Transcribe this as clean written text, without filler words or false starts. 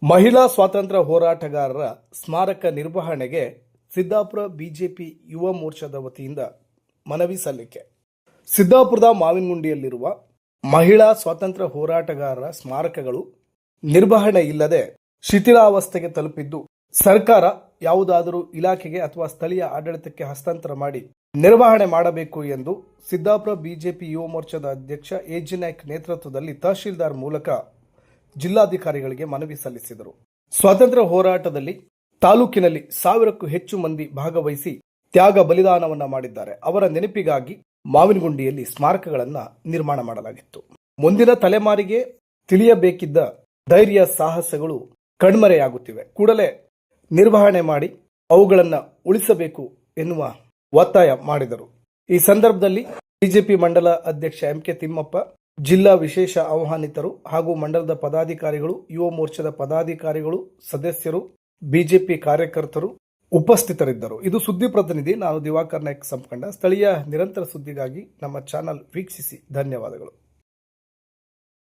ಮಹಿಳಾ ಸ್ವಾತಂತ್ರ್ಯ ಹೋರಾಟಗಾರರ ಸ್ಮಾರಕ ನಿರ್ವಹಣೆಗೆ ಸಿದ್ದಾಪುರ ಬಿಜೆಪಿ ಯುವ ಮೋರ್ಚಾದ ವತಿಯಿಂದ ಮನವಿ ಸಲ್ಲಿಕೆ. ಸಿದ್ದಾಪುರದ ಮಾವಿನಗುಂಡಿಯಲ್ಲಿರುವ ಮಹಿಳಾ ಸ್ವಾತಂತ್ರ್ಯ ಹೋರಾಟಗಾರರ ಸ್ಮಾರಕಗಳು ನಿರ್ವಹಣೆ ಇಲ್ಲದೆ ಶಿಥಿಲಾವಸ್ಥೆಗೆ ತಲುಪಿದ್ದು, ಸರ್ಕಾರ ಯಾವುದಾದರೂ ಇಲಾಖೆಗೆ ಅಥವಾ ಸ್ಥಳೀಯ ಆಡಳಿತಕ್ಕೆ ಹಸ್ತಾಂತರ ಮಾಡಿ ನಿರ್ವಹಣೆ ಮಾಡಬೇಕು ಎಂದು ಸಿದ್ದಾಪುರ ಬಿಜೆಪಿ ಯುವ ಮೋರ್ಚಾದ ಅಧ್ಯಕ್ಷ ಎಜಿ ನಾಯ್ಕ್ ನೇತೃತ್ವದಲ್ಲಿ ತಹಶೀಲ್ದಾರ್ ಮೂಲಕ ಜಿಲ್ಲಾಧಿಕಾರಿಗಳಿಗೆ ಮನವಿ ಸಲ್ಲಿಸಿದರು. ಸ್ವಾತಂತ್ರ್ಯ ಹೋರಾಟದಲ್ಲಿ ತಾಲೂಕಿನಲ್ಲಿ 1000ಕ್ಕೂ ಹೆಚ್ಚು ಮಂದಿ ಭಾಗವಹಿಸಿ ತ್ಯಾಗ ಬಲಿದಾನವನ್ನ ಮಾಡಿದ್ದಾರೆ. ಅವರ ನೆನಪಿಗಾಗಿ ಮಾವಿನಗುಂಡಿಯಲ್ಲಿ ಸ್ಮಾರಕಗಳನ್ನು ನಿರ್ಮಾಣ ಮಾಡಲಾಗಿತ್ತು. ಮುಂದಿನ ತಲೆಮಾರಿಗೆ ತಿಳಿಯಬೇಕಿದ್ದ ಧೈರ್ಯ ಸಾಹಸಗಳು ಕಣ್ಮರೆಯಾಗುತ್ತಿವೆ. ಕೂಡಲೇ ನಿರ್ವಹಣೆ ಮಾಡಿ ಅವುಗಳನ್ನು ಉಳಿಸಬೇಕು ಎನ್ನುವ ಒತ್ತಾಯ ಮಾಡಿದರು. ಈ ಸಂದರ್ಭದಲ್ಲಿ ಬಿಜೆಪಿ ಮಂಡಲ ಅಧ್ಯಕ್ಷ ಎಂಕೆ ತಿಮ್ಮಪ್ಪ, ಜಿಲ್ಲಾ ವಿಶೇಷ ಆಹ್ವಾನಿತರು ಹಾಗೂ ಮಂಡಲದ ಪದಾಧಿಕಾರಿಗಳು, ಯುವ ಮೋರ್ಚಾದ ಪದಾಧಿಕಾರಿಗಳು, ಸದಸ್ಯರು, ಬಿಜೆಪಿ ಕಾರ್ಯಕರ್ತರು ಉಪಸ್ಥಿತರಿದ್ದರು. ಇದು ಸುದ್ದಿ ಪ್ರತಿನಿಧಿ, ನಾನು ದಿವಾಕರ್ ನಾಯ್ಕ್ ಸಂಪಕಂಡ. ಸ್ಥಳೀಯ ನಿರಂತರ ಸುದ್ದಿಗಾಗಿ ನಮ್ಮ ಚಾನೆಲ್ ವೀಕ್ಷಿಸಿ. ಧನ್ಯವಾದಗಳು.